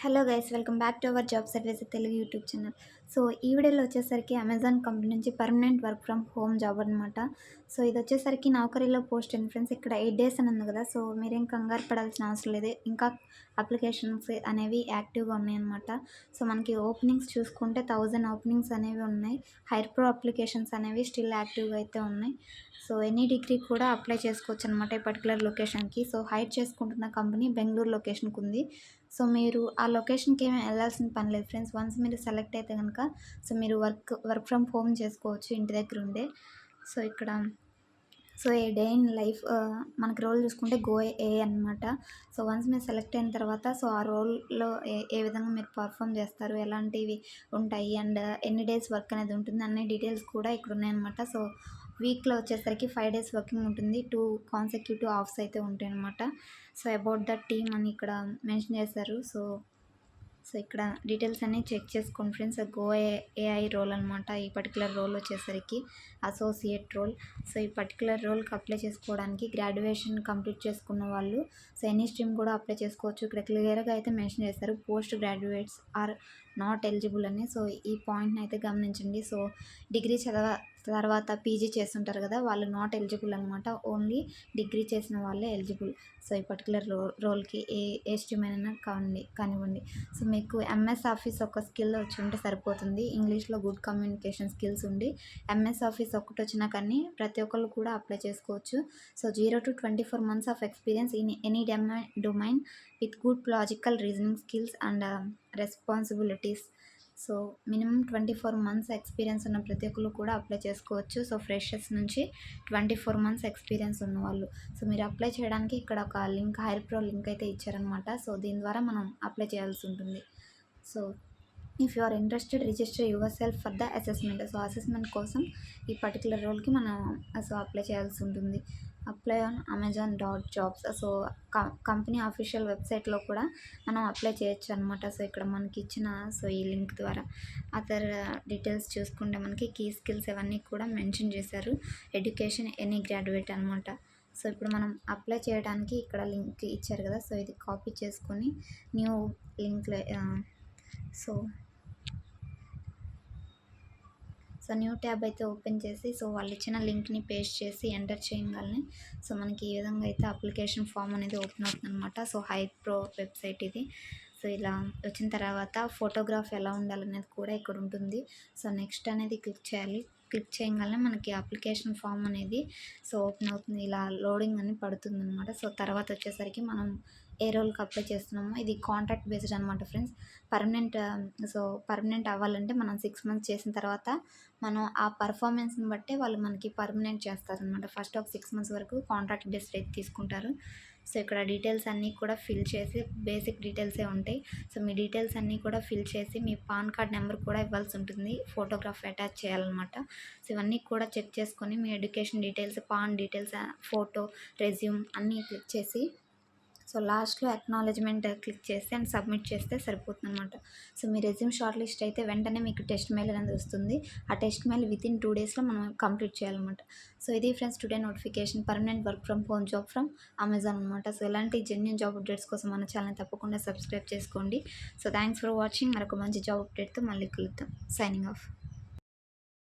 Hello guys, welcome back to our job service Telugu YouTube channel. So ఈ వీడియోలో వచ్చేసరికి Amazon company నుంచి permanent work from home job అనమాట. So ఇది వచ్చేసరికి నౌకరీలో పోస్ట్ అండ్ ఫ్రెండ్స్ ఇక్కడ 8 డేస్ అని ఉంది కదా. సో మీరేం కంగారు పడాల్సిన అవసరం లేదు, ఇంకా అప్లికేషన్స్ అనేవి యాక్టివ్గా ఉన్నాయన్నమాట. సో మనకి ఓపెనింగ్స్ చూసుకుంటే 1000 ఓపెనింగ్స్ అనేవి ఉన్నాయి. హైర్ ప్రో అప్లికేషన్స్ అనేవి స్టిల్ యాక్టివ్గా అయితే ఉన్నాయి. సో ఎనీ డిగ్రీ కూడా అప్లై చేసుకోవచ్చు అనమాట ఈ పర్టికులర్ లొకేషన్కి. సో హైర్ చేసుకుంటున్న కంపెనీ బెంగళూరు లొకేషన్కి ఉంది. సో మీరు ఆ లొకేషన్కి ఏమీ వెళ్ళాల్సిన పని లేదు ఫ్రెండ్స్. వన్స్ మీరు సెలెక్ట్ అయితే కనుక సో మీరు వర్క్ ఫ్రమ్ హోమ్ చేసుకోవచ్చు ఇంటి దగ్గర ఉండే. సో ఇక్కడ ఏ డే ఇన్ లైఫ్ మనకి రోల్ చూసుకుంటే గో ఏ అనమాట. సో వన్స్ మీరు సెలెక్ట్ అయిన తర్వాత సో ఆ రోల్లో ఏ విధంగా మీరు పర్ఫామ్ చేస్తారు, ఎలాంటివి ఉంటాయి అండ్ ఎన్ని డేస్ వర్క్ అనేది ఉంటుంది అన్ని డీటెయిల్స్ కూడా ఇక్కడ ఉన్నాయన్నమాట. సో వీక్లో వచ్చేసరికి 5 డేస్ వర్కింగ్ ఉంటుంది, 2 కాన్సెక్యూటివ్ ఆఫ్స్ అయితే ఉంటాయి అనమాట. సో అబౌట్ ద టీమ్ అని ఇక్కడ మెన్షన్ చేశారు. సో ఇక్కడ డీటెయిల్స్ అన్నీ చెక్ చేసుకోండి ఫ్రెండ్స్. గో ఏఐ రోల్ అనమాట. ఈ పర్టికులర్ రోల్ వచ్చేసరికి అసోసియేట్ రోల్. సో ఈ పర్టికులర్ రోల్కి అప్లై చేసుకోవడానికి గ్రాడ్యుయేషన్ కంప్లీట్ చేసుకున్న వాళ్ళు సో ఎనీ స్ట్రీమ్ కూడా అప్లై చేసుకోవచ్చు. ఇక్కడ క్లియర్గా అయితే మెన్షన్ చేస్తారు post graduates are not eligible అని. సో ఈ పాయింట్ని అయితే గమనించండి. సో డిగ్రీ తర్వాత పీజీ చేస్తుంటారు కదా, వాళ్ళు నాట్ ఎలిజిబుల్ అనమాట. ఓన్లీ డిగ్రీ చేసిన వాళ్ళే ఎలిజిబుల్. సో ఈ పర్టికులర్ రోల్కి ఏ స్ట్రీమ్ అయినా కానివ్వండి. సో మీకు ఎంఎస్ ఆఫీస్ ఒక స్కిల్ వచ్చి ఉంటే సరిపోతుంది. ఇంగ్లీష్లో గుడ్ కమ్యూనికేషన్ స్కిల్స్ ఉండి ఎంఎస్ ఆఫీస్ ఒకటి వచ్చినా కానీ ప్రతి ఒక్కళ్ళు కూడా అప్లై చేసుకోవచ్చు. So 0 to 24 months of experience in any domain with good logical reasoning skills and responsibilities. So minimum 24 months experience ఉన్న ప్రతి ఒక్కరు కూడా అప్లై చేసుకోవచ్చు. సో ఫ్రెషర్స్ నుంచి 24 months ఎక్స్పీరియన్స్ ఉన్నవాళ్ళు. సో మీరు అప్లై చేయడానికి ఇక్కడ ఒక లింక్, హైర్ ప్రో లింక్ అయితే ఇచ్చారనమాట. సో దీని ద్వారా మనం అప్లై చేయాల్సి ఉంటుంది. So if you are interested register yourself for the assessment. So assessment కోసం ఈ పర్టికులర్ రోల్కి మనం అప్లై చేయాల్సి ఉంటుంది. Apply on amazon.jobs. So company official వెబ్సైట్లో కూడా మనం అప్లై చేయొచ్చు అనమాట. సో ఇక్కడ మనకి ఇచ్చిన ఈ లింక్ ద్వారా అదర్ డీటెయిల్స్ చూసుకుంటే మనకి కీ స్కిల్స్ ఇవన్నీ కూడా మెన్షన్ చేశారు. ఎడ్యుకేషన్ ఎనీ గ్రాడ్యుయేట్ అనమాట. సో ఇప్పుడు మనం అప్లై చేయడానికి ఇక్కడ లింక్ ఇచ్చారు కదా, సో ఇది కాపీ చేసుకొని న్యూ లింక్లో సో న్యూ ట్యాబ్ అయితే ఓపెన్ చేసి సో వాళ్ళు ఇచ్చిన లింక్ని పేస్ట్ చేసి ఎంటర్ చేయగానే సో మనకి ఈ విధంగా అయితే అప్లికేషన్ ఫామ్ అనేది ఓపెన్ అవుతుంది అనమాట. సో హైర్ ప్రో వెబ్సైట్ ఇది. సో ఇలా వచ్చిన తర్వాత ఫోటోగ్రాఫ్ ఎలా ఉండాలనేది కూడా ఇక్కడ ఉంటుంది. సో నెక్స్ట్ అనేది క్లిక్ చేయాలి. క్లిక్ చేయగానే మనకి అప్లికేషన్ ఫామ్ అనేది సో ఓపెన్ అవుతుంది. ఇలా లోడింగ్ అని పడుతుంది అనమాట. సో తర్వాత వచ్చేసరికి మనం ఏ రోల్కి అప్లై చేస్తున్నామో ఇది కాంట్రాక్ట్ బేస్డ్ అనమాట ఫ్రెండ్స్. పర్మనెంట్ అవ్వాలంటే మనం 6 months చేసిన తర్వాత మనం ఆ పర్ఫార్మెన్స్ని బట్టే వాళ్ళు మనకి పర్మనెంట్ చేస్తారనమాట. ఫస్ట్ ఒక 6 months వరకు కాంట్రాక్ట్ బేస్డ్ అయితే తీసుకుంటారు. సో ఇక్కడ డీటెయిల్స్ అన్నీ కూడా ఫిల్ చేసి బేసిక్ డీటెయిల్సే ఉంటాయి. సో మీ డీటెయిల్స్ అన్నీ కూడా ఫిల్ చేసి మీ పాన్ కార్డ్ నెంబర్ కూడా ఇవ్వాల్సి ఉంటుంది. ఫోటోగ్రాఫ్ అటాచ్ చేయాలన్నమాట. సో ఇవన్నీ కూడా చెక్ చేసుకొని మీ education details, PAN details, photo, resume అన్నీ క్లిక్ చేసి సో లాస్ట్లో అక్నాలెడ్జ్మెంట్ క్లిక్ చేసి అండ్ సబ్మిట్ చేస్తే సరిపోతుంది అనమాట. సో మీ రెజ్యూమ్ షార్ట్ లిస్ట్ అయితే వెంటనే మీకు టెస్ట్ మెయిల్ అనేది వస్తుంది. ఆ టెస్ట్ మెయిల్ వితిన్ 2 daysలో మనం కంప్లీట్ చేయాలన్నమాట. సో ఇది friends today notification permanent work from home job from Amazon అనమాట. సో ఇలాంటి జెన్యూన్ జాబ్ అప్డేట్స్ కోసం మన ఛానల్ తప్పకుండా సబ్స్క్రైబ్ చేసుకోండి. So thanks for watching. మరొక మంచి జాబ్ అప్డేట్తో మళ్ళీ కలుద్దాం. Signing off.